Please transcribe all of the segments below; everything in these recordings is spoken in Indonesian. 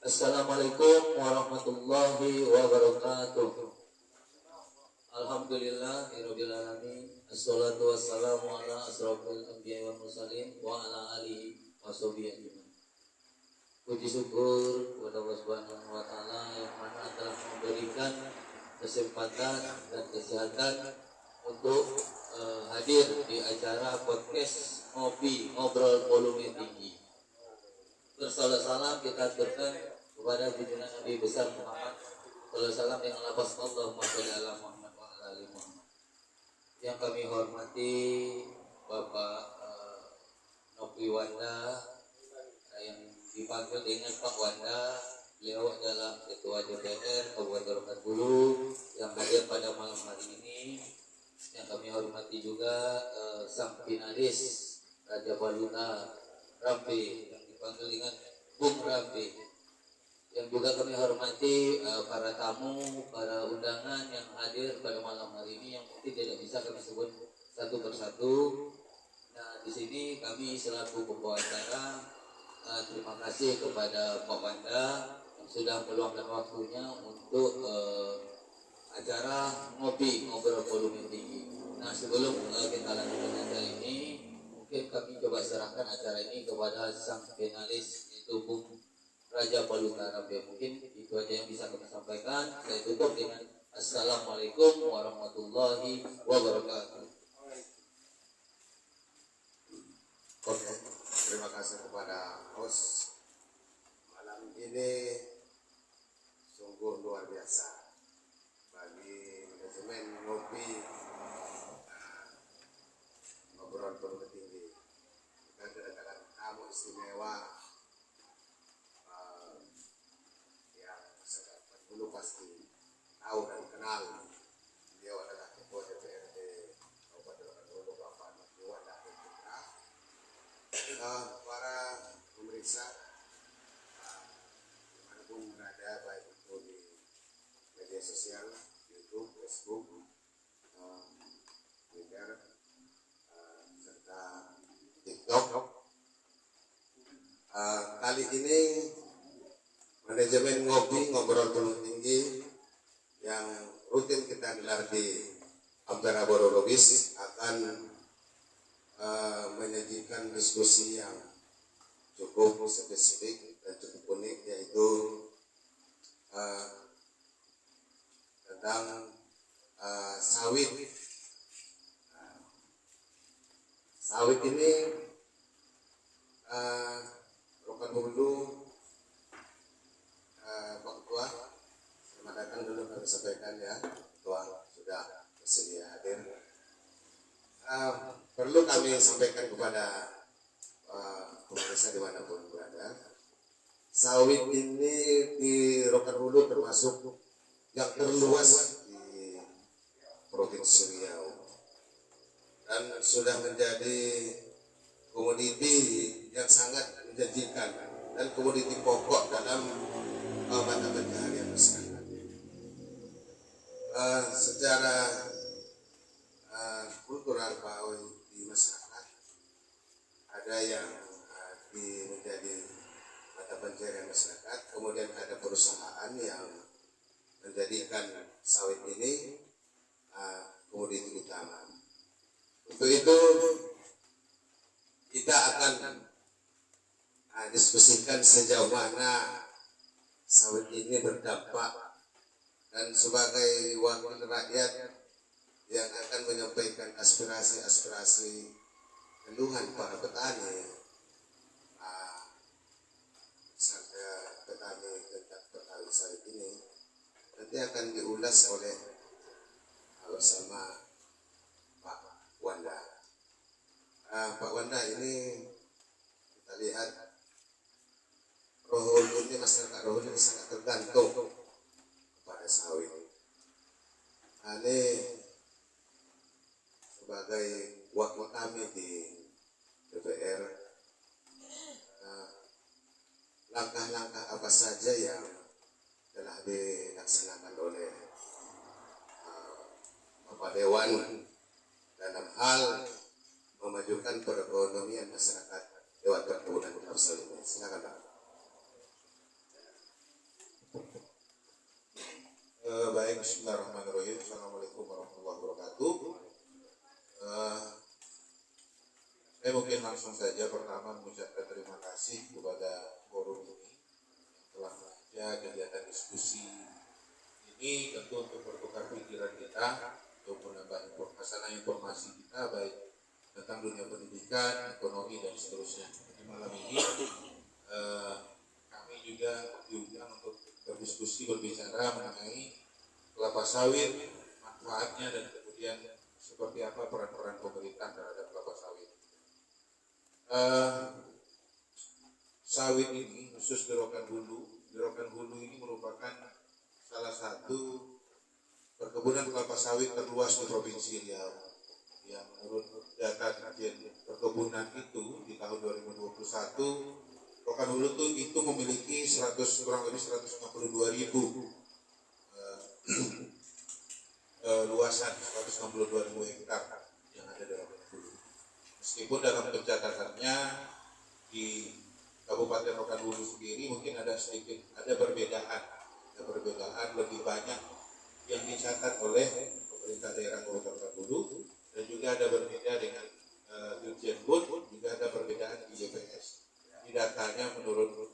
Assalamualaikum warahmatullahi wabarakatuh. Alhamdulillahirabbil alamin. Assalatu wassalamu ala asrofil anbiya'i wal mursalin wa ala alihi washabihi ajmain. Puji syukur kepada Allah Subhanahu wa taala yang mana telah memberikan kesempatan dan kesehatan untuk hadir di acara podcast ngobrol volume tinggi. Bersalam kita aturkan kepada junjungan Nabi besar Muhammad sallallahu alaihi wasallam yang lafaz Allahumma sholli ala Muhammad wa ala ali Muhammad. Yang kami hormati Bapak Nopi Wanda yang dipanggil dengan Pak Wanda. Beliau adalah Ketua DPR Kabupaten Rokan Hulu yang hadir pada malam hari ini. Yang kami hormati juga sang finalis Raja Baluta Rambe yang dipanggil dengan Bung Rambe. Yang juga kami hormati para tamu, para undangan yang hadir pada malam hari ini yang mungkin tidak bisa kami sebut satu persatu. Nah, di sini kami selaku pembawa acara terima kasih kepada Pak Wanda yang sudah meluangkan waktunya untuk acara ngobrol volume tinggi. Nah, sebelum kita lanjutkan acara ini, mungkin kami coba serahkan acara ini kepada sang finalis yaitu Bung Raja Baluta Rambe. Mungkin itu aja yang bisa kami sampaikan. Saya tutup dengan Assalamualaikum warahmatullahi wabarakatuh. Oke, terima kasih kepada host. Malam ini sungguh luar biasa bagi manajemen ngopi ngobrol volume tinggi. Kita kedatangan tamu istimewa yang masyarakat dulu pasti tahu dan kenal. Beliau adalah Ketua DPRD Kabupaten Rokan Hulu, Bapak Nopi Wanda Putra. Para pemeriksa dimanapun berada, baik itu di media sosial, YouTube, Facebook, Twitter, serta TikTok. Kali ini manajemen ngobrol volume tinggi yang rutin kita gelar di Ampera Bororobis akan menyajikan diskusi yang cukup spesifik dan cukup unik, yaitu tentang sawit. Sawit ini Rokan Hulu, Pak Ketua, selamat datang dulu kami sampaikan ya, Ketua sudah bersedia hadir. Perlu kami sampaikan kepada pemirsa dimanapun berada, sawit ini di Rokan Hulu termasuk yang terluas di Provinsi Riau dan sudah menjadi komoditi yang sangat menjanjikan dan komoditi pokok dalam mata pencaharian masyarakat. Secara kultural di masyarakat ada yang menjadi mata pencaharian masyarakat, kemudian ada perusahaan yang menjadikan sawit ini komoditi utama. Untuk itu kita akan diskusikan sejauh mana sawit ini berdampak, dan sebagai wakil rakyat yang akan menyampaikan aspirasi-aspirasi keluhan para petani, serta petani tentang petani sawit ini nanti akan diulas oleh bersama Pak Wanda. Pak Wanda ini kita lihat Rohulu ini, masyarakat Rohulu ini sangat tergantung kepada sawit. Ini sebagai wakil kami di DPR, langkah-langkah apa saja yang telah dilaksanakan oleh Bapak Dewan dalam hal memajukan perekonomian masyarakat lewat perkebunan komersial ini. Silakan Pak. Bismillahirrahmanirrahim. Assalamualaikum warahmatullahi wabarakatuh. Saya mungkin langsung saja pertama mengucapkan terima kasih kepada forum ini yang telah mengajak kegiatan diskusi ini, tentu untuk bertukar pikiran kita, untuk menambah informasi kita baik tentang dunia pendidikan, ekonomi dan seterusnya. Jadi malam ini kami juga diundang untuk berdiskusi, berbicara mengenai kelapa sawit, manfaatnya dan kemudian seperti apa peran-peran pemerintah terhadap kelapa sawit. Sawit ini khusus di Rokan Hulu ini merupakan salah satu perkebunan kelapa sawit terluas di Provinsi Riau. Yang menurut data Dirjen Perkebunan itu di tahun 2021 Rokan Hulu itu memiliki kurang lebih 152.000 luasan 162.000 hektar yang ada di Rokan Hulu. Meskipun dalam pencatatannya di Kabupaten Rokan Hulu sendiri mungkin ada perbedaan lebih banyak yang dicatat oleh pemerintah daerah Kabupaten Rokan Hulu, dan juga ada berbeda dengan Dirjen Bud, juga ada perbedaan di JPS. Di datanya menurut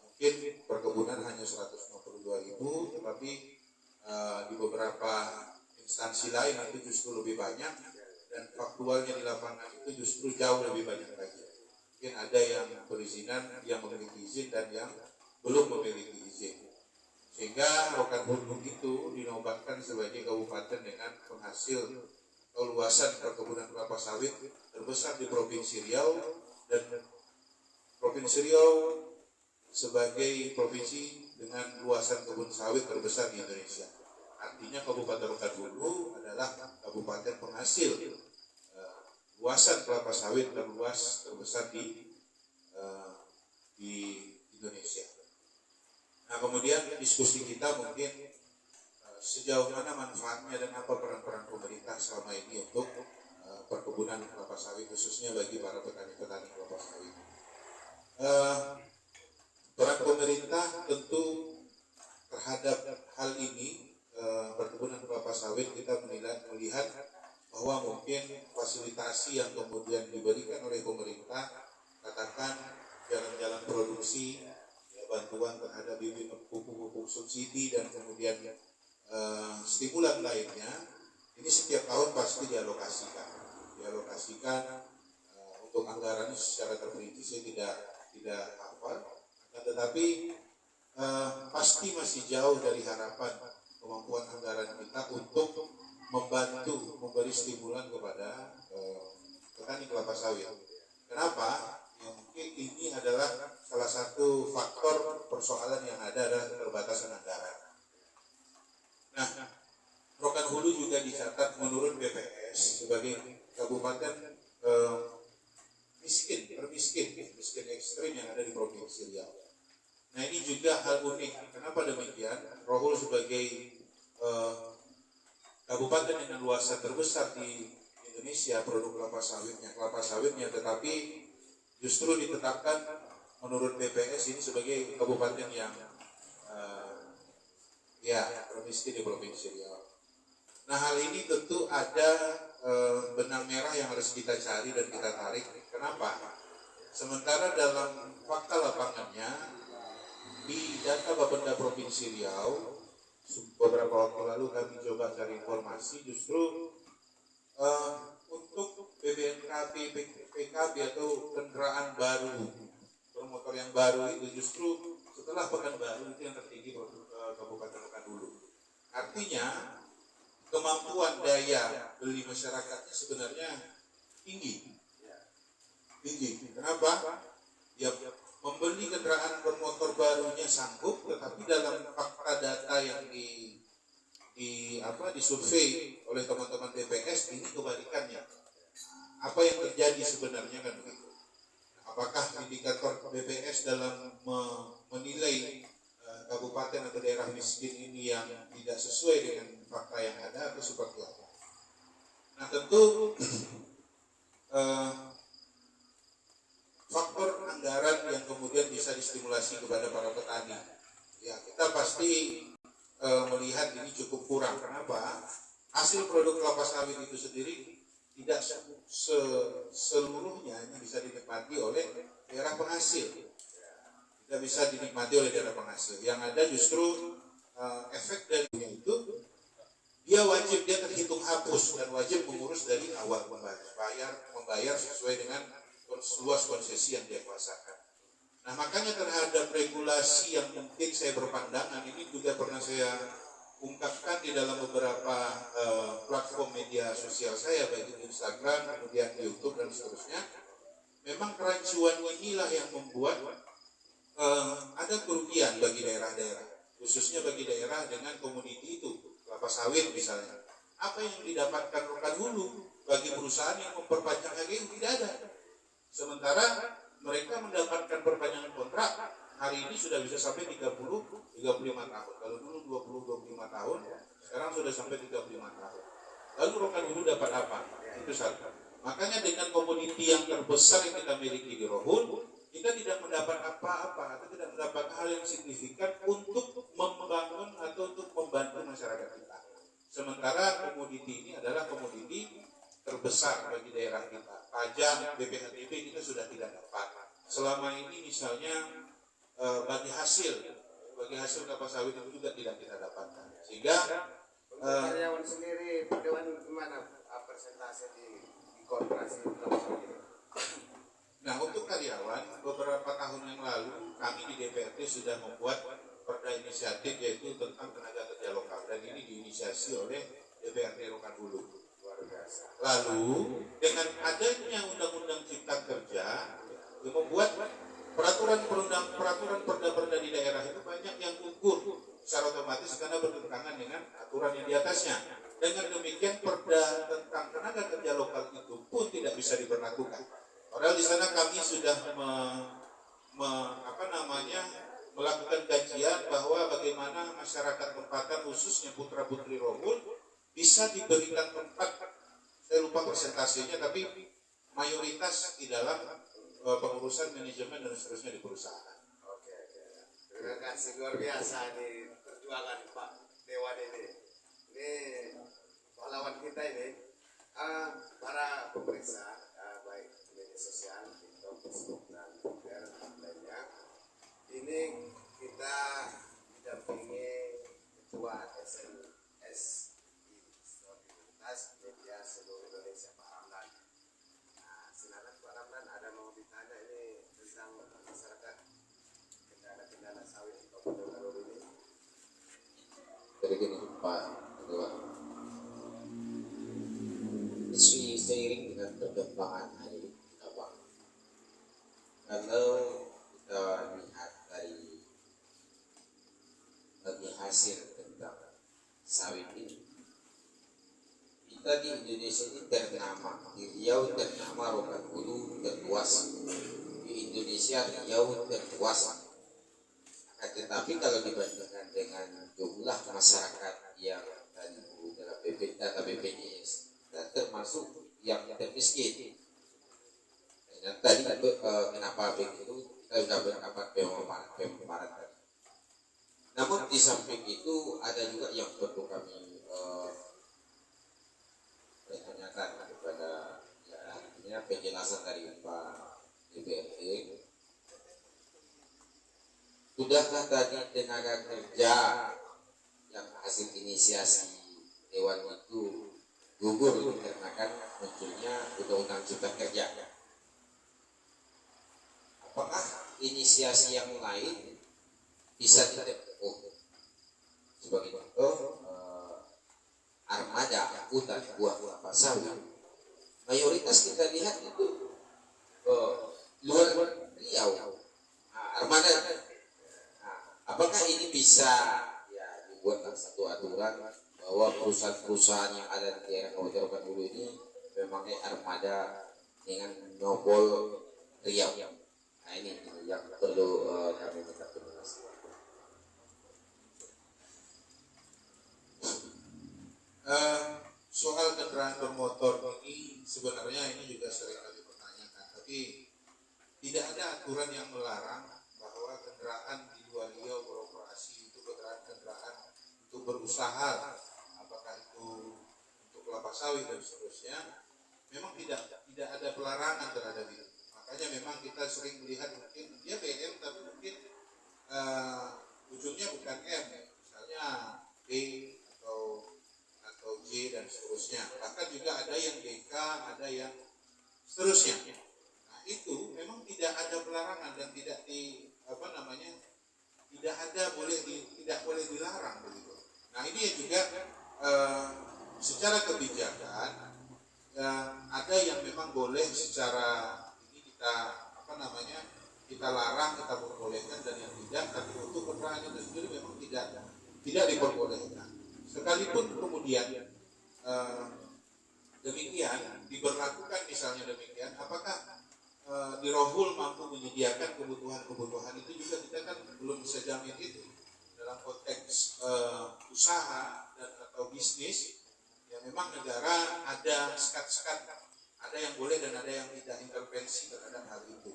mungkin perkebunan hanya 152.000, tetapi di beberapa instansi lain itu justru lebih banyak, dan faktualnya di lapangan itu justru jauh lebih banyak lagi. Mungkin ada yang perizinan, yang memiliki izin dan yang belum memiliki izin. Sehingga Rokan Hulu itu dinobatkan sebagai kabupaten dengan penghasil atau luasan perkebunan kelapa sawit terbesar di Provinsi Riau, dan Provinsi Riau sebagai provinsi dengan luasan kebun sawit terbesar di Indonesia. Artinya Kabupaten Rokan Hulu adalah kabupaten penghasil luasan kelapa sawit terbesar di Indonesia. Nah, kemudian diskusi kita mungkin sejauh mana manfaatnya dan apa peran-peran pemerintah selama ini untuk perkebunan kelapa sawit, khususnya bagi para petani-petani kelapa sawit. Peran pemerintah tentu terhadap hal ini, perkebunan kelapa sawit, kita melihat bahwa mungkin fasilitasi yang kemudian diberikan oleh pemerintah, katakan jalan-jalan produksi, ya, bantuan terhadap bibit pupuk subsidi, dan kemudian stimulan lainnya, ini setiap tahun pasti dialokasikan untuk anggarannya secara terperinci saya tidak hafal, tetapi pasti masih jauh dari harapan kemampuan anggaran kita untuk membantu memberi stimulan kepada petani kelapa sawit. Kenapa? Ya, mungkin ini adalah salah satu faktor persoalan yang ada adalah keterbatasan anggaran. Nah, Rokan Hulu juga dicatat menurut BPS sebagai kabupaten miskin ekstrim yang ada di Provinsi Riau. Nah, ini juga hal unik. Kenapa demikian? Rohul sebagai kabupaten dengan luasan terbesar di Indonesia produk kelapa sawitnya, tetapi justru ditetapkan menurut BPS ini sebagai kabupaten yang termiskin di Provinsi Riau. Nah, hal ini tentu ada benang merah yang harus kita cari dan kita tarik. Kenapa? Sementara dalam fakta lapangannya di data Bapenda Provinsi Riau beberapa waktu lalu kami coba cari informasi, justru untuk BBNKB, PKB atau kendaraan baru, bermotor yang baru itu justru setelah Pekanbaru itu yang tertinggi Kabupaten Rokan Hulu. Artinya kemampuan daya beli masyarakatnya sebenarnya tinggi. Kenapa? Ya, membeli kendaraan bermotor barunya sanggup, tetapi dalam fakta data yang disurvei oleh teman-teman BPS ini kebalikannya. Apa yang terjadi sebenarnya kan begitu? Apakah indikator BPS dalam menilai kabupaten atau daerah miskin ini yang tidak sesuai dengan fakta yang ada atau seperti apa? Nah, tentu faktor anggaran yang kemudian bisa distimulasi kepada para petani. Ya, kita pasti melihat ini cukup kurang. Kenapa? Hasil produk kelapa sawit itu sendiri tidak seluruhnya bisa dinikmati oleh daerah penghasil. Tidak bisa dinikmati oleh daerah penghasil. Yang ada justru efek darinya itu dia terhitung hapus dan wajib mengurus dari awal membayar sesuai dengan luas konsesi yang dia kuasakan. Nah, makanya terhadap regulasi yang mungkin saya berpandangan ini juga pernah saya ungkapkan di dalam beberapa platform media sosial saya, baik di Instagram, kemudian di YouTube dan seterusnya. Memang kerancuan inilah yang membuat ada kerugian bagi daerah-daerah, khususnya bagi daerah dengan komoditi itu, kelapa sawit misalnya. Apa yang didapatkan Rokan Hulu bagi perusahaan yang memperpanjang HGU tidak ada. Sementara mereka mendapatkan perpanjangan kontrak hari ini sudah bisa sampai 30-35 tahun. Kalau dulu 20-25 tahun, sekarang sudah sampai 35 tahun. Lalu Rokan Hulu dapat apa? Itu satu. Makanya dengan komoditi yang terbesar yang kita miliki di Rohul, kita tidak mendapat apa-apa atau tidak mendapat hal yang signifikan untuk membangun atau untuk membantu masyarakat kita. Sementara komoditi ini adalah komoditi terbesar bagi daerah kita. Pajak BPHTB kita sudah tidak dapat. Selama ini misalnya bagi hasil kelapa sawit itu juga tidak kita dapatkan. Sehingga karyawan sendiri Dewan gimana persentase di korporasi kelapa sawit ini? Nah, untuk karyawan beberapa tahun yang lalu kami di DPRD sudah membuat perda inisiatif yaitu tentang tenaga kerja lokal dan ini diinisiasi oleh DPRD Rokan Hulu. Luar biasa. Lalu dengan adanya undang-undang cipta kerja yang membuat peraturan perda-perda di daerah itu banyak yang gugur secara otomatis karena bertentangan dengan aturan yang di atasnya. Dengan demikian perda tentang tenaga kerja lokal itu pun tidak bisa diberlakukan. Padahal di sana kami sudah melakukan kajian bahwa bagaimana masyarakat tempatan khususnya putra-putri Rohul bisa diberikan tempat, saya lupa persentasenya, tapi mayoritas di dalam pengurusan manajemen dan seterusnya di perusahaan. Oke. Terima kasih, luar biasa di perjuangan Pak Dewan ini. Ini pahlawan kita ini, para pemeriksa baik media sosial, TikTok, Facebook dan Twitter lainnya. Ini kita didampingi Ketua SNSI Solidaritas Media Seluruh Indonesia Pak Ramlan. Nah, silakan Pak Ramlan, ada mau ditanya ini tentang masyarakat kendala-kendala sawit di Kabupaten Rohul ini. Jadi gini Pak Ketua, seiring dengan perkembangan hari apa, kalau kita lihat dari hasil tentang sawit ini, kita di Indonesia ini ternama, di Riau ternama Rokan Hulu terluas, di Indonesia Riau terluas. Tetapi kalau dibandingkan dengan jumlah masyarakat yang tadi dalam data BPJS dan termasuk yang termiskin, dan tadi kenapa begitu kita sudah mendapat pemaparan tadi. Namun di samping itu ada juga yang perlu kami tanyakan kepada artinya penjelasan dari Pak DPRD. Sudahkah tadi tenaga kerja yang hasil inisiasi Dewan itu gugur dikarenakan munculnya undang-undang cipta kerja? Apakah inisiasi yang lain bisa ditempuh? Sebagai contoh, armada hutan buah kelapa sawit, mayoritas kita lihat itu luar Riau. Armada. Apakah ini bisa dibuatlah satu aturan bahwa perusahaan-perusahaan yang ada di daerah Kabupaten Rokan Hulu ini memangnya armada dengan nobol Riau? Nah ini yang perlu kami minta penjelasan. Soal kendaraan bermotor ini sebenarnya ini juga sering kali pertanyakan, tapi tidak ada aturan yang melarang bahwa kendaraan di luar Riau beroperasi itu kendaraan untuk berusaha, apakah itu untuk kelapa sawit dan seterusnya, memang tidak ada pelarangan terhadap itu. Makanya memang kita sering melihat mungkin dia BM tapi mungkin ujungnya bukan M, misalnya B atau J dan seterusnya. Bahkan juga ada yang DK, ada yang seterusnya. Nah itu memang tidak ada pelarangan dan tidak tidak boleh dilarang begitu. Nah ini juga secara kebijakan ada yang memang boleh secara ini kita larang, kita perbolehkan, dan yang tidak, tapi untuk penerangan itu sendiri memang tidak diperbolehkan. Sekalipun kemudian demikian diberlakukan misalnya demikian, apakah di Rohul mampu menyediakan kebutuhan itu juga kita kan belum bisa jamin itu dalam konteks usaha dan atau bisnis. Ya memang negara ada sekat-sekat, ada yang boleh dan ada yang tidak intervensi terhadap hal itu.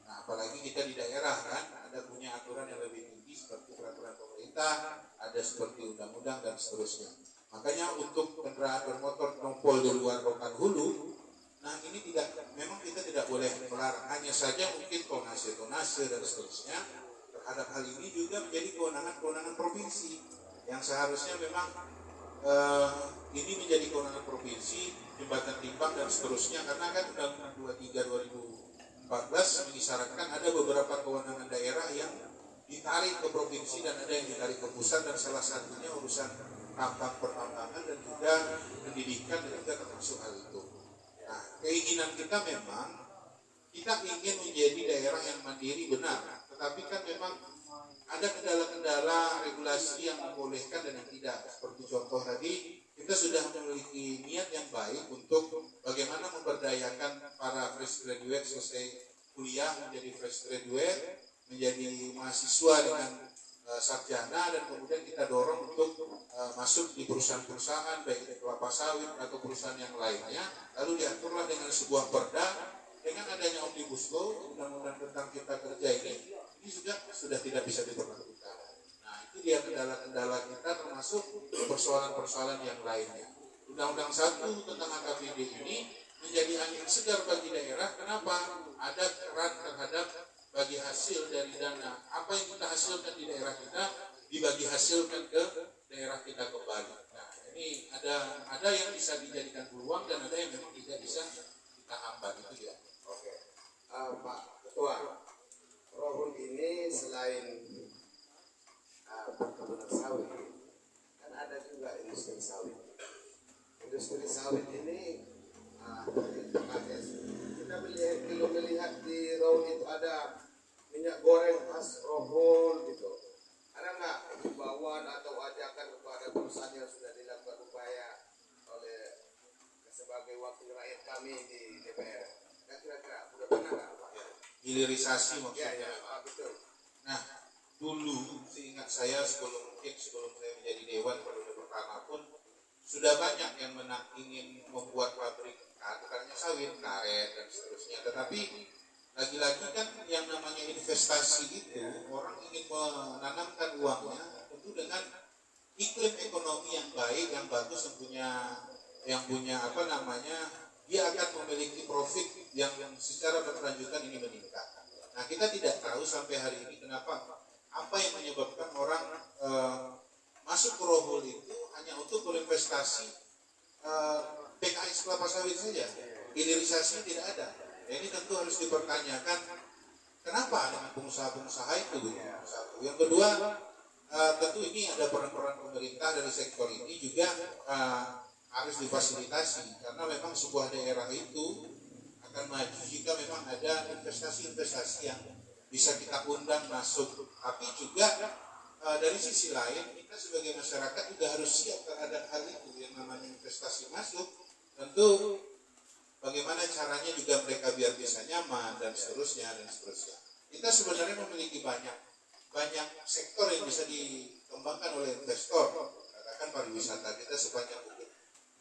Nah apalagi kita di daerah kan ada punya aturan yang lebih tinggi seperti peraturan pemerintah, ada seperti undang-undang dan seterusnya. Makanya untuk kendaraan bermotor nongpol di luar rokan hulu, nah ini memang kita tidak boleh melarang. Hanya saja mungkin tonase dan seterusnya terhadap hal ini juga menjadi kewenangan provinsi yang seharusnya memang ini menjadi kewenangan provinsi, jembatan timbang dan seterusnya, karena kan Undang-Undang 23 2014 mengisyaratkan ada beberapa kewenangan daerah yang ditarik ke provinsi dan ada yang ditarik ke pusat, dan salah satunya urusan tambang pertambangan dan juga pendidikan dan juga termasuk hal itu. Nah, keinginan kita memang kita ingin menjadi daerah yang mandiri benar, tetapi kan memang ada kendala-kendala regulasi yang membolehkan dan yang tidak. Seperti contoh tadi, kita sudah memiliki niat yang baik untuk bagaimana memberdayakan para fresh graduate selesai kuliah menjadi fresh graduate, menjadi mahasiswa dengan sarjana, dan kemudian kita dorong untuk masuk di perusahaan-perusahaan baik di kelapa sawit atau perusahaan yang lainnya. Lalu diaturlah dengan sebuah perda, dengan adanya omnibus law, undang-undang tentang cipta kerja ini juga sudah tidak bisa diperlakukan. Nah itu dia kendala-kendala kita, termasuk persoalan-persoalan yang lainnya. Undang-undang 1 tentang AKPD ini menjadi angin segar bagi daerah. Kenapa? Ada keran terhadap bagi hasil dari dana. Apa yang kita hasilkan di daerah kita dibagi hasilkan ke daerah kita kembali. Nah ini ada yang bisa dijadikan peluang dan ada yang memang tidak bisa kita hambat, itu ya. Oke, Pak Ketua, Rohul ini selain perkebunan sawit, kan ada juga industri sawit. Industri sawit ini kita melihat di Rohul itu ada minyak goreng khas Rohul gitu. Ada nggak himbauan atau ajakan kepada perusahaan yang sudah dilakukan upaya oleh sebagai wakil rakyat kami di DPR? Kira-kira udah pernah nggak Pak? Hilirisasi maksudnya. Ya, betul. Nah, dulu seingat saya sebelum saya menjadi dewan periode pertama pun sudah banyak yang ingin membuat pabrik bukannya sawit, karet dan seterusnya. Tetapi lagi-lagi kan yang namanya investasi itu orang ingin menanamkan uangnya tentu dengan iklim ekonomi yang baik, yang bagus, yang punya dia akan memiliki profit yang secara berkelanjutan ini meningkat. Nah kita tidak tahu sampai hari ini kenapa, apa yang menyebabkan orang masuk ke Rohul itu hanya untuk berinvestasi PKS kelapa sawit saja, hilirisasi tidak ada. Ini tentu harus dipertanyakan kenapa dengan pengusaha-pengusaha itu. Yang kedua, tentu ini ada peran-peran pemerintah dari sektor ini juga harus difasilitasi, karena memang sebuah daerah itu akan maju jika memang ada investasi-investasi yang bisa kita undang masuk. Tapi juga dari sisi lain kita sebagai masyarakat juga harus siap terhadap hal itu yang namanya investasi masuk. Tentu bagaimana caranya juga mereka biar bisa nyaman dan seterusnya. Kita sebenarnya memiliki banyak sektor yang bisa dikembangkan oleh investor. Katakan pariwisata kita sepanjang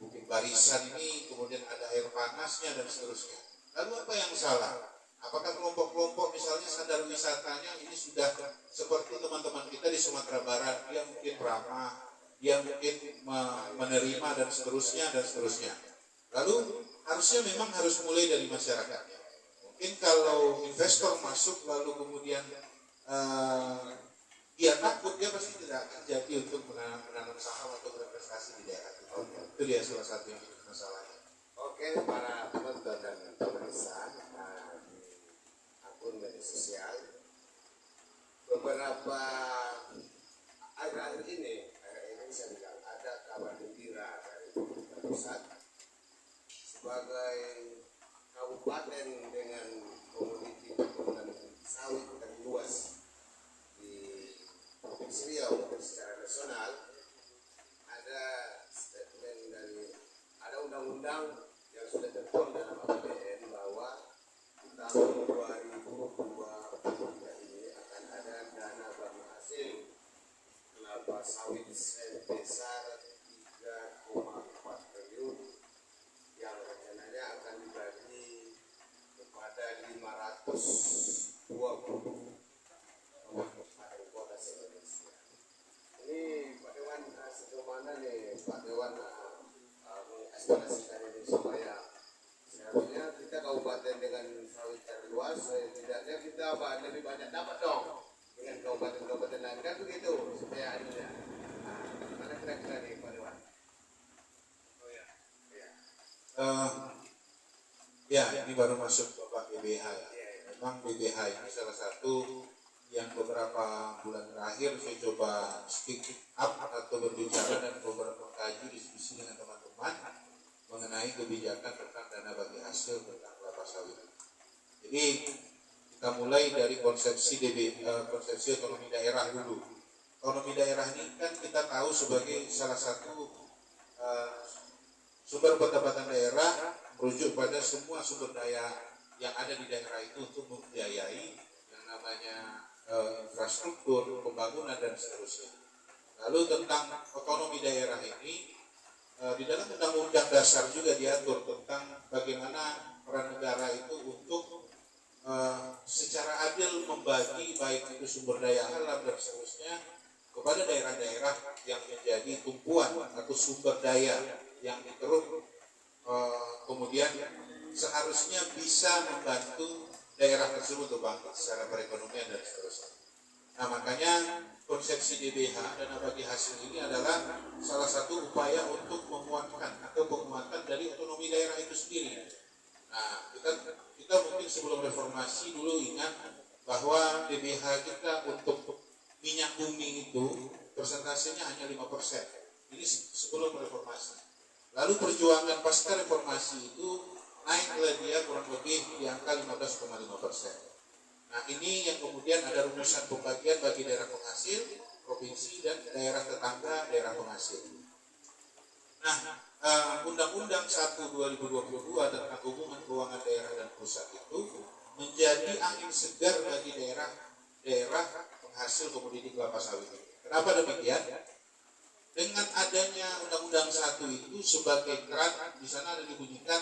Bukit Barisan ini, kemudian ada air panasnya dan seterusnya. Lalu apa yang salah? Apakah kelompok-kelompok misalnya standar wisatanya ini sudah seperti teman-teman kita di Sumatera Barat, dia mungkin ramah, dia mungkin menerima dan seterusnya dan seterusnya. Lalu harusnya memang harus mulai dari masyarakatnya. Mungkin kalau investor masuk lalu kemudian dia takut, dia pasti tidak akan jadi untuk menanam saham atau berinvestasi di daerah itu. Itu dia salah satu yang jadi masalahnya. Oke, para penonton dan pemirsa di akun media sosial, beberapa akhir-akhir ini saya bilang ada kabar gembira dari pemerintah pusat sebagai kabupaten dengan komoditi perkebunan sawit terluas di Provinsi Riau secara nasional. Ada statement dari, ada undang-undang yang sudah tertuang dalam APBN bahwa tahun 2023 ini akan ada dana bagi hasil kelapa sawit sebesar 3,4 triliun yang rencananya akan dibagi kepada 520 kabupaten kota se-Indonesia. Ini Pak Dewan sejauh mana nih Pak Dewan mengeksplorasikan ini supaya seharusnya kita kabupaten dengan sawit terluas, setidaknya kita lebih banyak dapat dong dengan kabupaten-kabupaten lain, kan begitu supaya adilnya. Mana kira-kira nih Pak Dewan? Oh ya, Ya, ini baru masuk Bapak BBH ya. Memang BBH ini salah satu yang beberapa bulan terakhir saya coba speak up atau berbicara dan beberapa kaji diskusi dengan teman-teman mengenai kebijakan tentang dana bagi hasil tentang kelapa sawit. Jadi kita mulai dari konsepsi konsepsi otonomi daerah dulu. Otonomi daerah ini kan kita tahu sebagai salah satu sumber pendapatan daerah merujuk pada semua sumber daya yang ada di daerah itu untuk membiayai yang namanya infrastruktur, pembangunan dan seterusnya. Lalu tentang otonomi daerah ini di dalam undang-undang dasar juga diatur tentang bagaimana peran negara itu untuk secara adil membagi baik itu sumber daya alam dan seterusnya kepada daerah-daerah yang menjadi tumpuan atau sumber daya yang dikeruk kemudian seharusnya bisa membantu daerah tersebut untuk bangkit secara perekonomian dan seterusnya. Nah makanya konsepsi DBH dana bagi hasil ini adalah salah satu upaya untuk menguatkan atau penguatan dari otonomi daerah itu sendiri. Nah kita mungkin sebelum reformasi dulu ingat bahwa DBH kita untuk minyak bumi itu persentasenya hanya 5%. Ini sebelum reformasi. Lalu perjuangan pasca reformasi itu naiklah dia kurang lebih di angka 15,5%. Nah ini yang kemudian ada rumusan pembagian bagi daerah penghasil, provinsi dan daerah tetangga daerah penghasil. Nah Undang-Undang 1 2022 tentang hubungan keuangan daerah dan pusat itu menjadi angin segar bagi daerah penghasil komoditi kelapa sawit. Kenapa demikian? Dengan adanya Undang-Undang 1 itu sebagai kerat di sana ada dibunyikan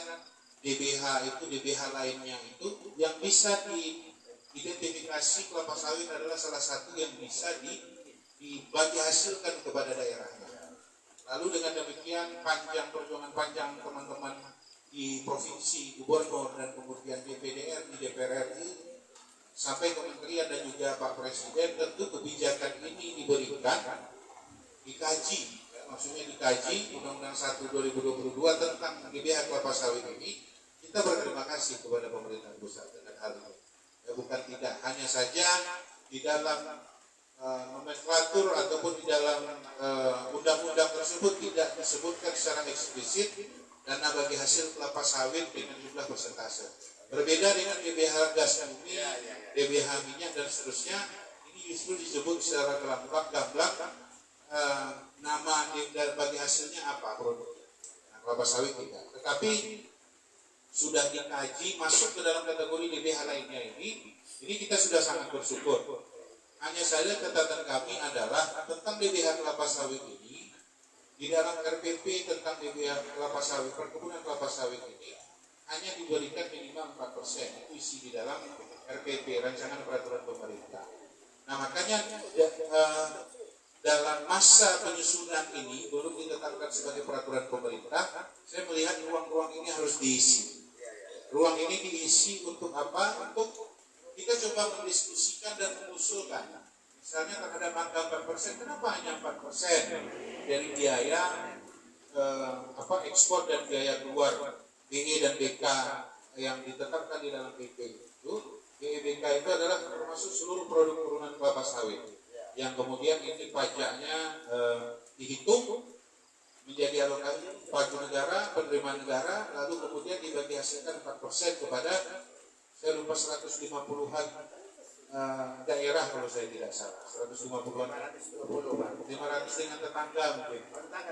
DBH itu DBH lainnya itu yang bisa diidentifikasi kelapa sawit adalah salah satu yang bisa dibagi hasilkan kepada daerahnya. Lalu dengan demikian perjuangan panjang teman-teman di provinsi, gubernur dan kemudian DPD RI, DPR RI sampai kementerian dan juga Pak Presiden, tentu kebijakan ini dikaji, ya, maksudnya dikaji Undang-Undang 1 2022 tentang DBH kelapa sawit ini. Kita berterima kasih kepada pemerintah pusat dengan hal ini. Ya, bukan tidak hanya saja di dalam nomenklatur ataupun di dalam undang-undang tersebut tidak disebutkan secara eksplisit dana bagi hasil kelapa sawit dengan jumlah persentase. Berbeda dengan DBH gas bumi, DBH minyak dan seterusnya, ini justru disebut secara gamblang nama bagi hasilnya apa produknya. Nah, kelapa sawit tidak. Tetapi sudah dikaji masuk ke dalam kategori DBH lainnya ini kita sudah sangat bersyukur. Hanya saja catatan kami adalah tentang DBH kelapa sawit ini di dalam RPP tentang DBH kelapa sawit, perkebunan kelapa sawit ini hanya diberikan minimal 4%, itu isi di dalam RPP, rancangan peraturan pemerintah. Nah makanya dalam masa penyusunan ini belum ditetapkan sebagai peraturan pemerintah, saya melihat ruang-ruang ini harus diisi. Ruang ini diisi untuk apa? Untuk kita coba mendiskusikan dan mengusulkan. Misalnya terhadap angka 4%, kenapa hanya 4% dari biaya ekspor dan biaya keluar BE dan BK yang ditetapkan di dalam PP itu? BE BK itu adalah termasuk seluruh produk turunan kelapa sawit yang kemudian ini pajaknya dihitung menjadi alokasi pajak negara, penerimaan negara, lalu kemudian dibagi hasilkan 4% kepada, saya lupa 150-an daerah kalau saya tidak salah, 150-an 500 dengan tetangga mungkin,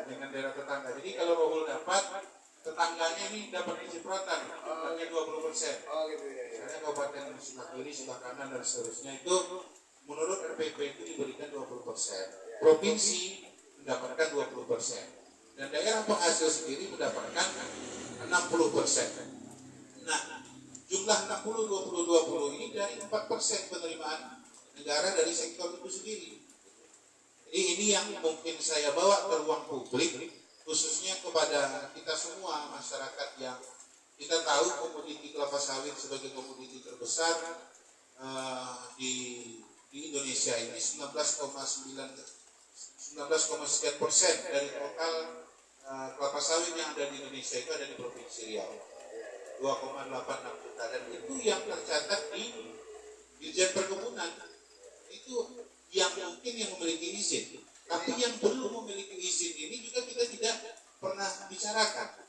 dengan daerah tetangga. Jadi kalau Rohul dapat, tetangganya ini dapat kecipratan, hanya 20%. Misalnya kabupaten sebelah kiri, sebelah kanan dan seterusnya itu menurut RPP itu diberikan 20%. Provinsi mendapatkan 20%. Dan daerah penghasil sendiri mendapatkan 60%. Nah, jumlah 60-20-20 ini dari 4% penerimaan negara dari sektor itu sendiri. Jadi ini yang mungkin saya bawa ke ruang publik, khususnya kepada kita semua masyarakat yang kita tahu komoditi kelapa sawit sebagai komoditi terbesar di Indonesia ini 19,9% dari total kelapa sawit yang ada di Indonesia itu ada di Provinsi Riau, 2,86 juta, dan itu yang tercatat di Dirjen Perkebunan. Itu yang mungkin yang memiliki izin, tapi yang belum memiliki izin ini juga kita tidak pernah bicarakan.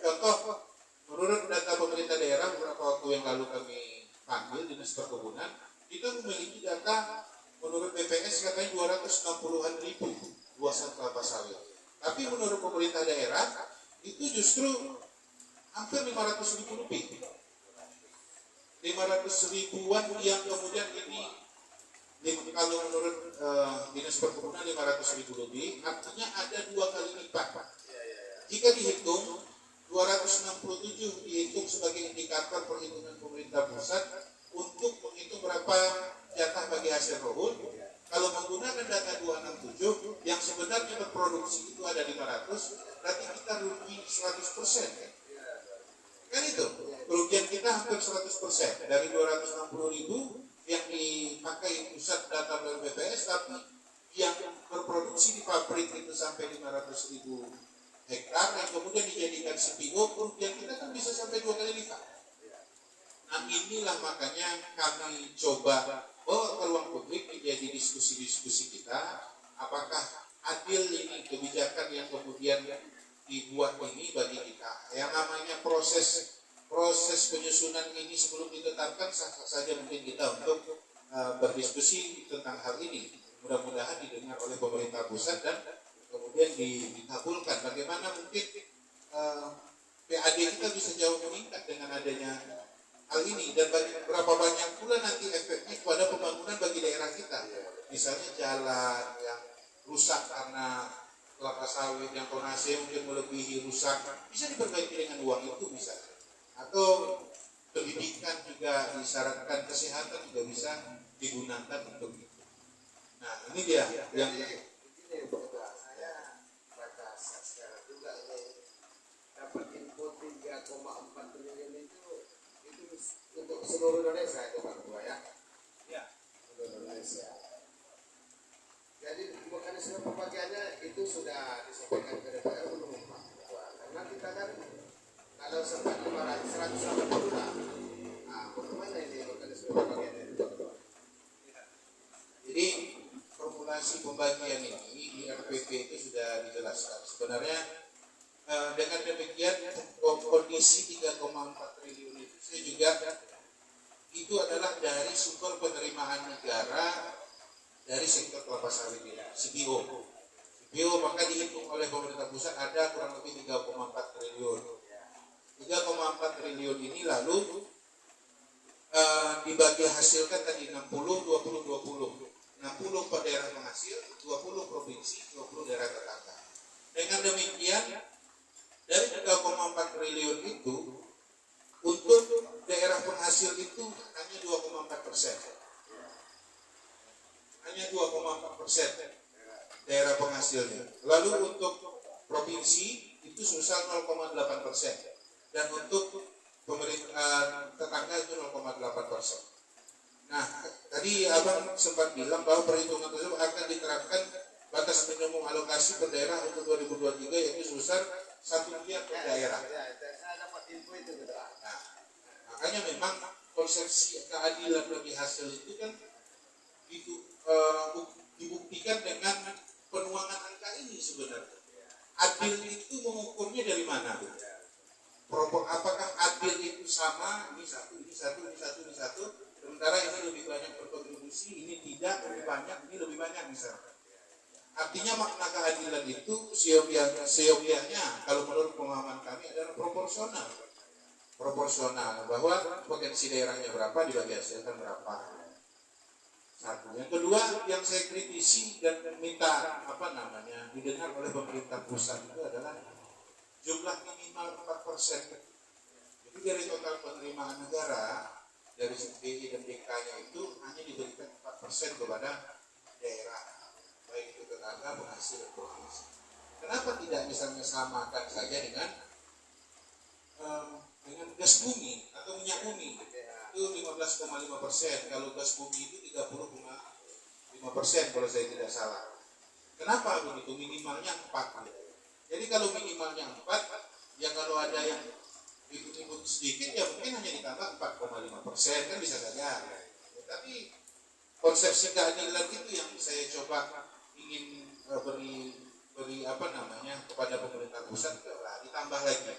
Contoh, menurut data pemerintah daerah beberapa waktu yang lalu kami panggil Dinas Perkebunan, kita memiliki data menurut BPS katanya 260-an ribu luasan kelapa sawit. Tapi menurut pemerintah daerah itu justru hampir 500 ribu lebih. 500 ribuan yang kemudian ini kalau menurut Dinas Perkebunan 500 ribu lebih, artinya ada 2 kali lipat. Jika dihitung 267 dihitung sebagai indikator perhitungan pemerintah pusat untuk menghitung berapa jatah bagi hasil rohul. Kalau menggunakan data 267 yang sebenarnya berproduksi itu ada 500, berarti kita rugi 100%. Kan itu, kerugian kita hampir 100% dari 260 ribu yang dipakai pusat data dari BPS, tapi yang berproduksi di pabrik itu sampai 500 ribu hektar yang kemudian dijadikan CPO, kerugian kita kan bisa sampai 2 kali lipat. Nah inilah makanya kami coba bawa ke ruang publik menjadi diskusi-diskusi kita, apakah adil ini kebijakan yang kemudian dibuat ini bagi kita. Yang namanya proses penyusunan ini sebelum ditetapkan sah-sah saja mungkin kita untuk berdiskusi tentang hal ini. Mudah-mudahan didengar oleh pemerintah pusat dan kemudian dikabulkan. Bagaimana mungkin PAD kita bisa jauh meningkat dengan adanya hal ini, dan berapa banyak pula nanti efeknya kepada pembangunan bagi daerah kita. Misalnya jalan yang rusak karena kelapa sawit yang tonase mungkin melebihi rusak, bisa diperbaiki dengan uang itu misalnya. Atau pendidikan juga disyaratkan, kesehatan juga bisa digunakan untuk itu. Nah ini dia yang begini saya baca sekarang juga ini dapat info 3,4 triliun itu untuk seluruh Indonesia itu Pak Ketua ya. Ya. Seluruh Indonesia. Jadi mekanisme pembagiannya itu sudah disampaikan ke DPR belum Pak Ketua? Karena kita kan kalau sampai 180 juta, nah bagaimana ini mekanisme pembagiannya itu Pak Ketua? Jadi formulasi pembagian ini di RPP itu sudah dijelaskan. Sebenarnya dengan demikian kondisi 3,4 triliun itu saya juga itu adalah dari sumber penerimaan negara dari sektor kelapa sawit ini, CPO. CPO maka dihitung oleh pemerintah pusat ada kurang lebih 3,4 triliun. 3,4 triliun ini lalu dibagi hasilkan tadi 60, 20, 20. 60 per daerah penghasil, 20 provinsi, 20 daerah tetangga. Dengan demikian, dari 3,4 triliun itu, untuk daerah penghasil itu hanya 2,4%. Hanya 2,4%. daerah penghasilnya. Lalu untuk provinsi itu sebesar 0,8%, dan untuk pemerintah tetangga itu 0,8%. Nah, tadi abang sempat bilang bahwa perhitungan tersebut akan diterapkan batas minimum alokasi per daerah untuk 2023 yaitu sebesar 1 miliar per daerah. Saya dapat info itu gitu. Nah, makanya memang konsepsi keadilan bagi hasil itu kan itu dibuktikan dengan penuangan angka ini sebenarnya. Adil itu mengukurnya dari mana? Apakah adil itu sama? Ini satu, ini satu, ini satu, ini satu. Sementara ini lebih banyak berkontribusi, ini tidak, lebih banyak, ini lebih banyak misalnya. Artinya makna keadilan itu seyogianya kalau menurut pemahaman kami adalah proporsional. Proporsional bahwa potensi daerahnya berapa dibagi hasilkan berapa. Satu. Yang kedua yang saya kritisi dan minta didengar oleh pemerintah pusat itu adalah jumlah minimal 4%. Jadi dari total penerimaan negara dari DI dan DK-nya itu hanya diberikan 4% kepada daerah, baik itu tetangga, penghasil, dan provinsi. Kenapa tidak misalnya samakan saja dengan gas bumi atau minyak bumi? Itu 15,5%, kalau gas bumi itu 30,5% kalau saya tidak salah. Kenapa begitu? Minimalnya 4. Jadi kalau minimalnya 4, ya kalau ada yang ikut sedikit ya mungkin hanya ditambah 4,5%, kan bisa saja. Tapi konsepsi keadilan itu yang saya coba ingin beri kepada pemerintah pusat, ditambah lagi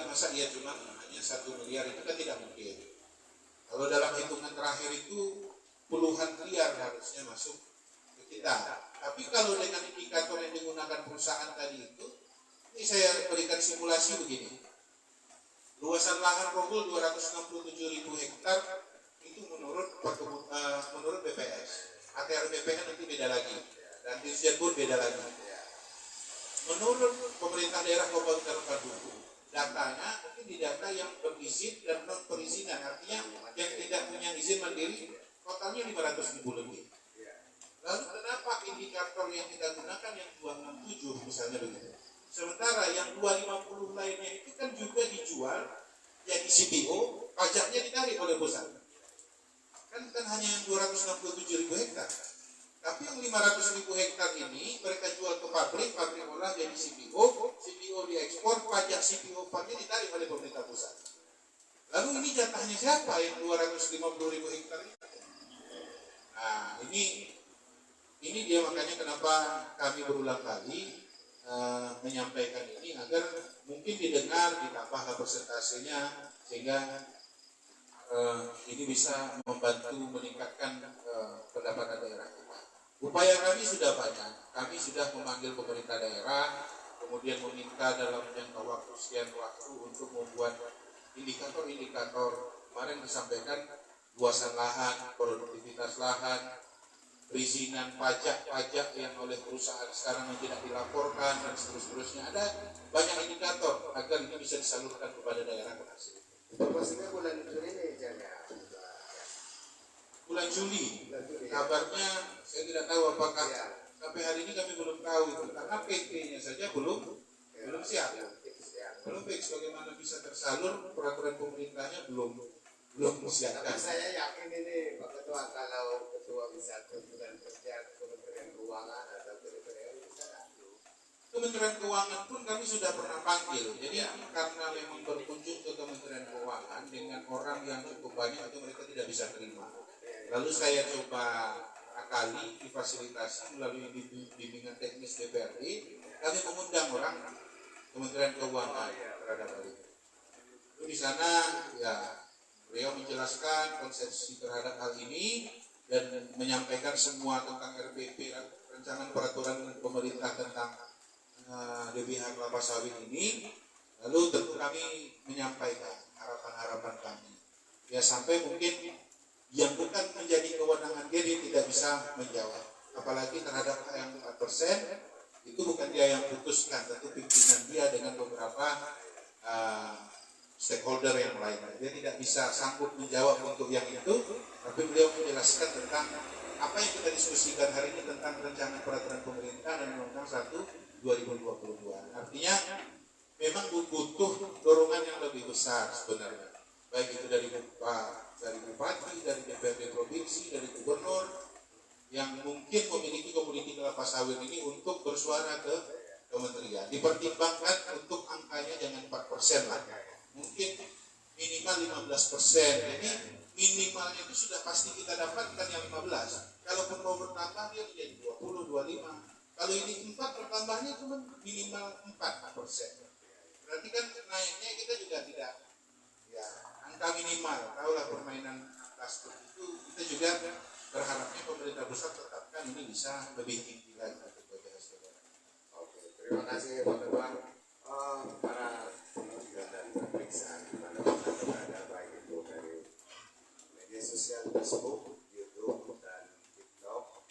masa iya cuma hanya 1 miliar, itu kan tidak mungkin. Kalau dalam hitungan terakhir itu puluhan miliar harusnya masuk ke kita. Tapi kalau dengan indikator yang digunakan perusahaan tadi itu, ini saya berikan simulasi begini. Luasan lahan Rohul 267.000 hektar itu menurut BPS. ATR BPN nanti beda lagi, dan Dirjen pun beda lagi. Menurut pemerintah daerah Kabupaten Paduku, datanya mungkin di data yang berizin dan non perizinan, artinya yang tidak punya izin mandiri totalnya 500.000 lebih. Lalu kenapa indikator yang kita gunakan yang 267 misalnya begitu? Sementara yang 250 lainnya itu kan juga dijual, jadi CPO, pajaknya ditarik oleh pusat. Kan hanya yang 267.000 hektar. Tapi yang 500.000 hektar ini mereka jual ke pabrik olah jadi CPO diekspor, pajak CPO nya ditarik oleh pemerintah pusat. Lalu ini jatahnya siapa yang 250.000 hektar ini? Nah, ini dia makanya kenapa kami berulang kali menyampaikan ini agar mungkin didengar, ditambah persentasenya sehingga ini bisa membantu meningkatkan pendapatan daerah kita. Upaya kami sudah banyak. Kami sudah memanggil pemerintah daerah, kemudian meminta dalam jangka waktu sekian waktu untuk membuat indikator-indikator. Kemarin disampaikan luasan lahan, produktivitas lahan, perizinan pajak yang oleh perusahaan sekarang yang tidak dilaporkan, dan seterusnya. Ada banyak indikator agar ini bisa disalurkan kepada daerah penghasil. Informasinya bulan Juli ini jaga. Bulan Juli. Kabarnya saya tidak tahu apakah sampai hari ini kami belum tahu itu karena PT-nya saja belum siap. Belum fix bagaimana bisa tersalur, peraturan pemerintahnya belum siap. Tapi saya yakin ini Pak Ketua, kalau Ketua bisa kunjungan kerja Kementerian Keuangan atau Kementerian bisa lalu. Kementerian Keuangan pun kami sudah pernah panggil. Jadi karena memang berkunjung ke Kementerian Keuangan dengan orang yang cukup banyak itu mereka tidak bisa terima. Lalu saya coba akali difasilitasi melalui bimbingan teknis DPRD, kami mengundang orang Kementerian Keuangan terhadap hal itu. Di sana ya beliau menjelaskan konsepsi terhadap hal ini dan menyampaikan semua tentang RPP, rancangan peraturan pemerintah tentang DBH kelapa sawit ini. Lalu tentu kami menyampaikan harapan-harapan kami. Ya sampai mungkin yang bukan menjadi kewenangan dia tidak bisa menjawab. Apalagi terhadap yang 4%, itu bukan dia yang putuskan, tentu pimpinan dia dengan beberapa stakeholder yang lain. Dia tidak bisa sanggup menjawab untuk yang itu, tapi beliau menjelaskan tentang apa yang kita diskusikan hari ini tentang rancangan peraturan pemerintah dan undang-undang 1 2022. Artinya memang butuh dorongan yang lebih besar sebenarnya, baik itu dari bupati, dari DPRD provinsi, dari gubernur yang mungkin memiliki komoditi kelapa sawit ini untuk bersuara ke kementerian. Dipertimbangkan untuk angkanya jangan 4% lah, mungkin minimal 15%. Jadi minimalnya itu sudah pasti kita dapatkan yang 15. Kalaupun mau bertambah dia menjadi 20, 25. Kalau ini 4, bertambahnya cuma minimal 4%. Berarti kan naiknya kita juga tidak, ya, angka minimal. Tahulah permainan angka seperti itu. Kita juga berharapnya pemerintah pusat tetapkan ini bisa lebih tinggi lagi untuk bagi saudara. Oke, terima kasih Pak Ketua. Para penonton dan pemeriksaan di mana kita berada, baik itu dari media sosial Facebook, YouTube, dan TikTok,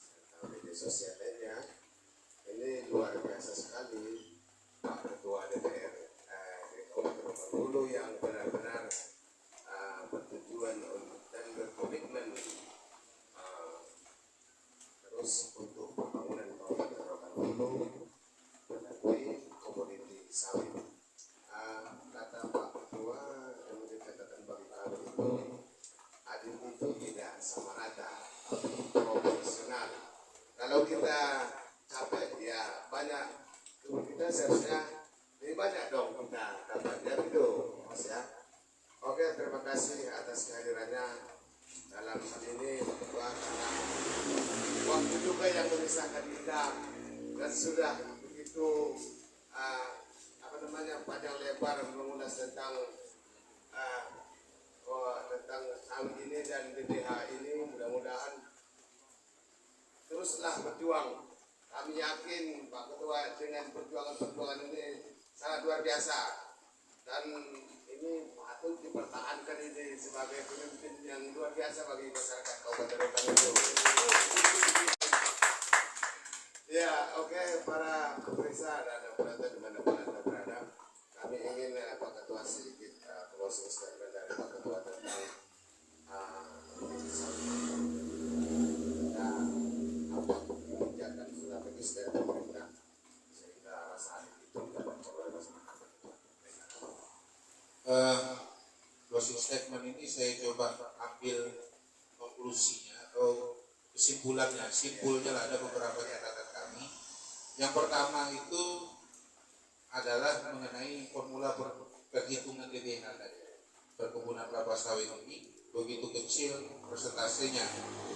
serta media sosial lainnya. Ini luar biasa sekali Pak Ketua DPR Kabupaten Hulu yang benar-benar bertujuan dan berkomitmen terus untuk pembangunan Kabupaten Hulu melalui komoditi sawit. Kata Pak Ketua yang menjadi catatan bagi kami itu, adil itu tidak sama rata, proporsional. Kalau kita capek ya banyak, kita seharusnya lebih banyak dong kita dapatnya itu, Mas ya. Oke, terima kasih atas kehadirannya dalam hal ini Pak Ketua, karena waktu juga yang memisahkan kita dan sudah begitu panjang lebar mengulas tentang tentang sawit ini dan DBH ini. Mudah-mudahan teruslah berjuang. Kami yakin Pak Ketua dengan perjuangan ini sangat luar biasa, dan ini patut dipertahankan ini sebagai pemimpin yang luar biasa bagi masyarakat Kabupaten Hulu. Ya, oke, para pemirsa dan penonton dimanapun Anda berada, kami ingin Pak Ketua sedikit closing statement dari Pak Ketua tentang apa kebijakan strategis dari pemerintah sehingga saat itu dapat oleh masyarakat. Closing statement ini saya coba ambil konklusinya atau kesimpulannya. Simpulnya lah, ada beberapa catatan kami. Yang pertama itu adalah mengenai formula perhitungan DBH tadi. Perkebunan kelapa sawit ini begitu kecil persentasenya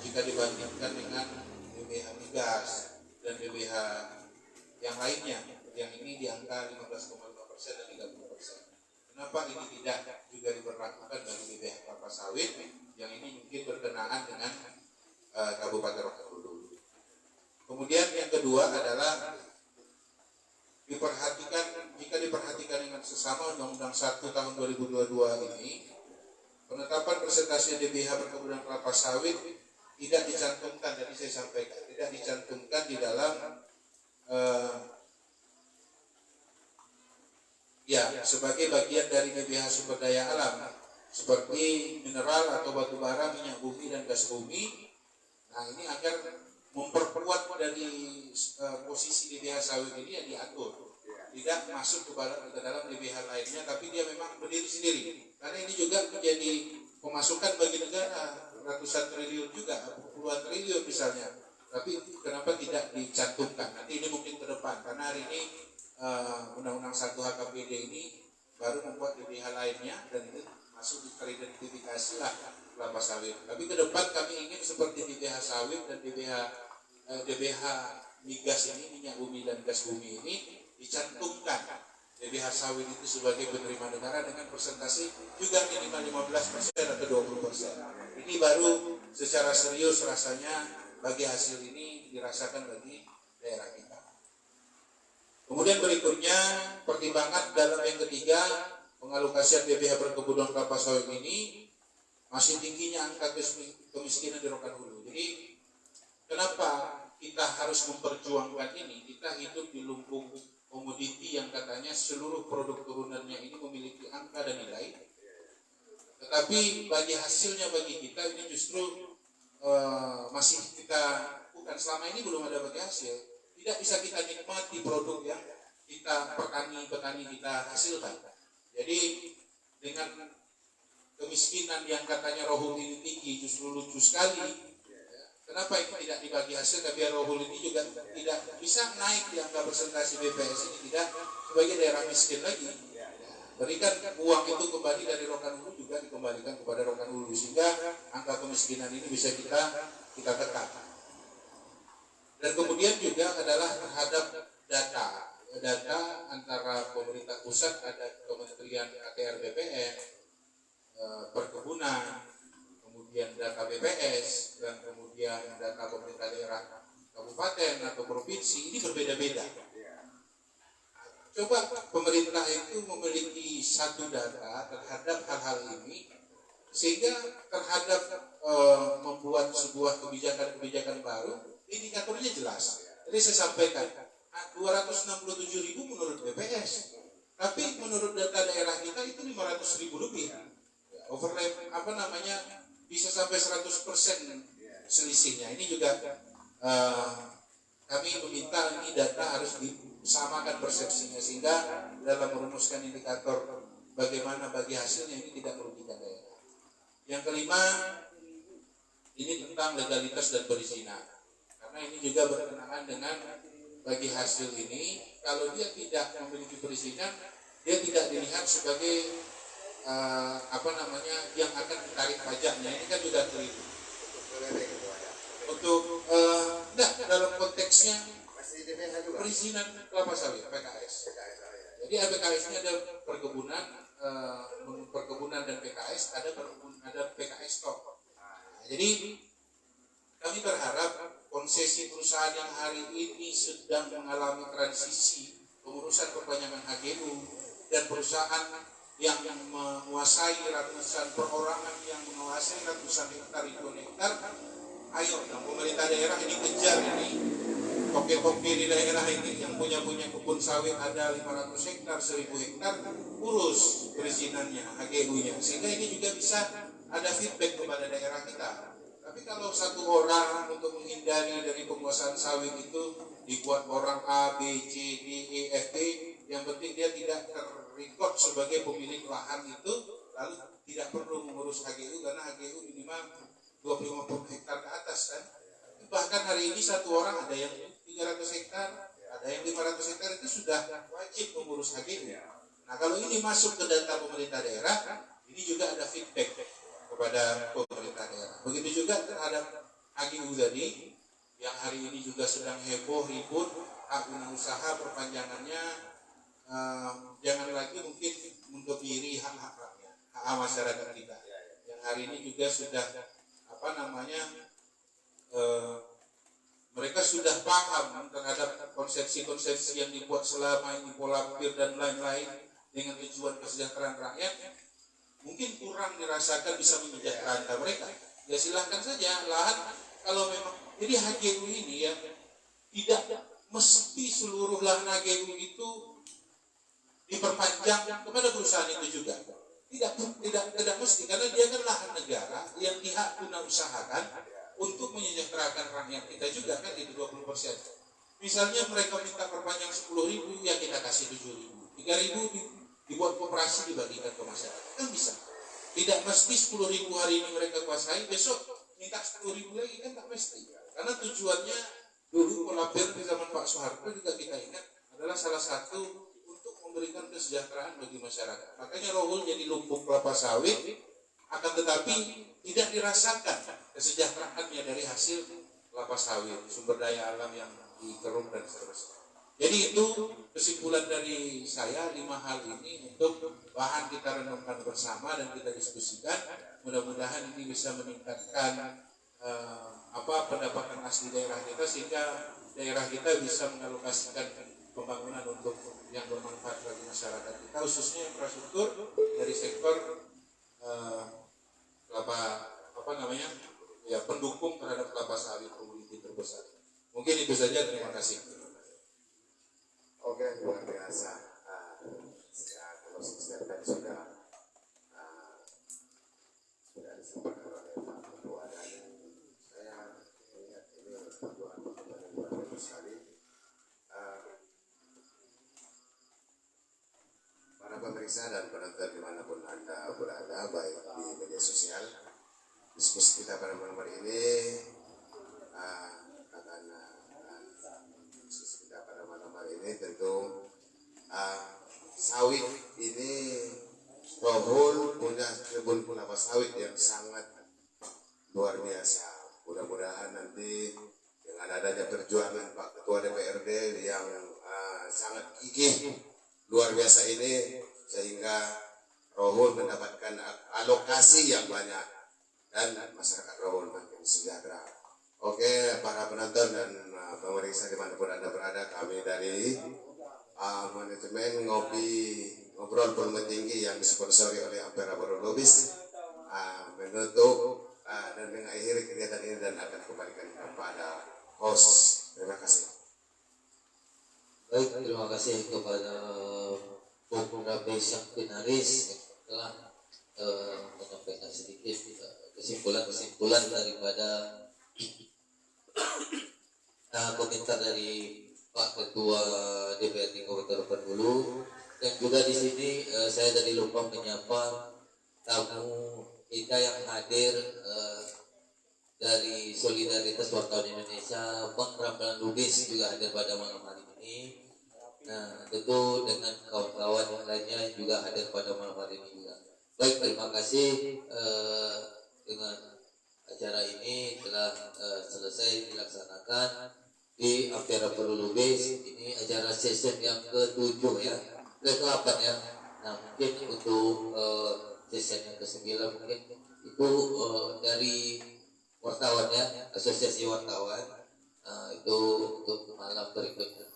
jika dibandingkan dengan DBH migas dan DBH yang lainnya, yang ini di angka 15,5% dan 30%. Kenapa ini tidak juga diberlakukan bagi DBH kelapa sawit yang ini mungkin berkenaan dengan Kabupaten Hulu. Kemudian yang kedua adalah jika diperhatikan dengan sesama Undang-Undang 1 tahun 2022 ini, penetapan persentase DBH perkebunan kelapa sawit tidak dicantumkan, tadi saya sampaikan, tidak dicantumkan di dalam sebagai bagian dari DBH sumber daya alam seperti mineral atau batu bara, minyak bumi dan gas bumi. Nah, ini agar memperkuat dari posisi DBH sawit ini yang diatur, tidak masuk ke dalam DBH lainnya, tapi dia memang berdiri sendiri. Karena ini juga menjadi pemasukan bagi negara, ratusan triliun juga, puluhan triliun misalnya. Tapi kenapa tidak dicantumkan? Nanti ini mungkin ke depan, karena hari ini Undang-Undang 1 HKBD ini baru membuat DBH lainnya dan itu masuk teridentifikasi lah kelapa sawit. Tapi ke depan kami ingin seperti DBH sawit dan DBH migas ini, minyak bumi dan gas bumi ini dicantumkan DBH sawit itu sebagai penerima negara dengan persentase juga minimal 15% atau 20%. Ini baru secara serius rasanya bagi hasil ini dirasakan bagi daerah kita. Kemudian berikutnya pertimbangan dalam yang ketiga, pengalokasian DBH perkebunan kelapa sawit ini masih tingginya angka kemiskinan di Rokan Hulu. Jadi kenapa kita harus memperjuangkan ini? Kita hidup di lumbung komoditi yang katanya seluruh produk turunannya ini memiliki angka dan nilai. Tetapi bagi hasilnya bagi kita ini justru masih kita bukan selama ini belum ada bagi hasil, tidak bisa kita nikmati produk yang kita petani kita hasilkan. Jadi dengan kemiskinan yang katanya rohul ini tinggi, justru lucu sekali. Kenapa ini tidak dibagi hasil, biar rohul ini juga tidak bisa naik di angka presentasi BPS ini, tidak sebagai daerah miskin lagi. Berikan uang itu kembali dari Rokan Hulu juga dikembalikan kepada Rokan Hulu sehingga angka kemiskinan ini bisa kita tekan. Dan kemudian juga adalah terhadap data antara pemerintah pusat, ada Kementerian ATR BPN, perkebunan, kemudian data BPS, dan kemudian data pemerintah daerah kabupaten atau provinsi, ini berbeda-beda. Coba pemerintah itu memiliki satu data terhadap hal-hal ini, sehingga terhadap membuat sebuah kebijakan baru, indikatornya jelas. Jadi saya sampaikan, 267.000 menurut BPS, tapi menurut data daerah kita itu 500.000 lebih. Overlap bisa sampai 100% selisihnya. Ini juga kami meminta ini data harus disamakan persepsinya sehingga dalam merumuskan indikator bagaimana bagi hasilnya ini tidak merugikan daerah. Yang kelima, ini tentang legalitas dan perizinan. Karena ini juga berkenaan dengan bagi hasil ini, kalau dia tidak memiliki perizinan, dia tidak dilihat sebagai yang akan ditarik pajaknya. Ini kan juga keliru. Untuk dalam konteksnya perizinan kelapa sawit PKS. Jadi PKS ini ada perkebunan dan PKS, ada PKS stok. Jadi kami berharap konsesi perusahaan yang hari ini sedang mengalami transisi pengurusan perpanjangan HGU dan perusahaan yang menguasai ratusan perorangan yang menguasai ratusan hektar, ribuan hektar, ayo pemerintah daerah ini kejar ini kopi di daerah ini yang punya kebun sawit ada 500 hektar, 1000 hektar, urus perizinannya, HGU-nya, sehingga ini juga bisa ada feedback kepada daerah kita. Tapi kalau satu orang untuk menghindari dari penguasaan sawit itu dibuat orang A, B, C, D, E, F, G, yang penting dia tidak terrecord sebagai pemilik lahan itu, lalu tidak perlu mengurus HGU karena HGU minimal 25 hektar ke atas kan. Bahkan hari ini satu orang ada yang 300 hektar, ada yang 500 hektar itu sudah wajib mengurus HGU. Nah kalau ini masuk ke data pemerintah daerah, ini juga ada feedback kepada pemerintah daerah. Begitu juga terhadap HGU tadi, yang hari ini juga sedang heboh ribut, hak guna usaha perpanjangannya, jangan lagi mungkin untuk diri hak-hak rakyat, hak masyarakat kita. Yang hari ini juga sudah mereka sudah paham terhadap konsepsi-konsepsi yang dibuat selama ini, pola pikir dan lain-lain dengan tujuan kesejahteraan rakyat, mungkin kurang dirasakan bisa menyejahterakan mereka. Ya silahkan saja lahan kalau memang. Jadi HGU ini ya tidak mesti seluruh lahan HGU itu diperpanjang kepada perusahaan itu juga. Tidak mesti, karena dia kan lahan negara yang dihak guna usahakan untuk menyejahterakan rakyat kita juga kan itu 20%. Misalnya mereka minta perpanjang 10.000, ya kita kasih 7.000, 3.000 dibuat koperasi dibagikan ke masyarakat kan bisa. Tidak mesti 10.000 hari ini mereka kuasai, besok minta 10.000 lagi kan tak mesti. Karena tujuannya dulu pola pikir di zaman Pak Soeharto juga kita ingat adalah salah satu untuk memberikan kesejahteraan bagi masyarakat. Makanya Rohul jadi lumbung kelapa sawit, akan tetapi tidak dirasakan kesejahteraannya dari hasil kelapa sawit, sumber daya alam yang dikeruk dan seterusnya. Jadi itu kesimpulan dari saya 5 hal ini untuk bahan kita renungkan bersama dan kita diskusikan. Mudah-mudahan ini bisa meningkatkan pendapatan asli daerah kita sehingga daerah kita bisa mengalokasikan pembangunan untuk yang bermanfaat bagi masyarakat kita, khususnya infrastruktur dari sektor pendukung terhadap kelapa sawit komoditi terbesar. Mungkin itu saja, terima kasih. Oke, luar biasa. Closing statement sudah disampaikan oleh Pak Ketua, dan saya pemirsa dan penonton dimanapun Anda berada, baik di media sosial. Diskusi kita pada malam hari ini diskusi kita pada malam hari ini tentu sawit ini, Rohul punya kebun kelapa sawit yang sangat luar biasa. Mudah-mudahan nanti dengan adanya perjuangan Pak Ketua DPRD yang sangat gigih luar biasa ini, sehingga Rohul mendapatkan alokasi yang banyak dan masyarakat Rohul makin sejahtera. Oke, para penonton dan pemirsa dimanapun Anda berada, kami dari manajemen ngobrol volume tinggi yang disponsori oleh Ampera Baru Lobis menutup dan mengakhiri kegiatan ini dan akan kembalikan kepada host. Terima kasih. Baik, terima kasih kepada Bung Rabes yang finalis telah menyampaikan sedikit kesimpulan daripada komentar dari Pak Ketua DPRD Kabupaten Bengkulu. Dan juga di sini saya tadi lupa menyapa tamu kita yang hadir dari Solidaritas Wartawan Indonesia, Bang Ramlan Lubis juga hadir pada malam hari ini. Nah, tentu dengan kawan-kawan yang lainnya juga hadir pada malam hari ini juga. Baik, terima kasih dengan acara ini telah selesai dilaksanakan di Ampera Baru Lubis. Ini acara session yang ke-7 ya, ke-8 ya. Nah, mungkin untuk session yang ke-9 mungkin itu dari wartawan ya, asosiasi wartawan itu untuk malam berikutnya.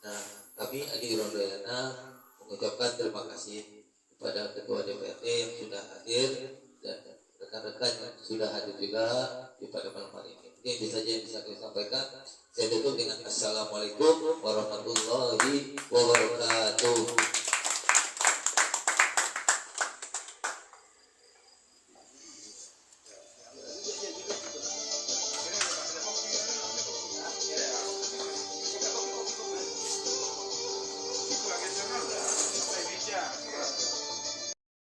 Nah, kami Adi Rondayana mengucapkan terima kasih kepada Ketua DPRD yang sudah hadir dan rekan-rekan yang sudah hadir juga di pada malam hari ini. Mungkin itu saja yang bisa kami sampaikan. Saya tutup dengan Assalamualaikum warahmatullahi wabarakatuh.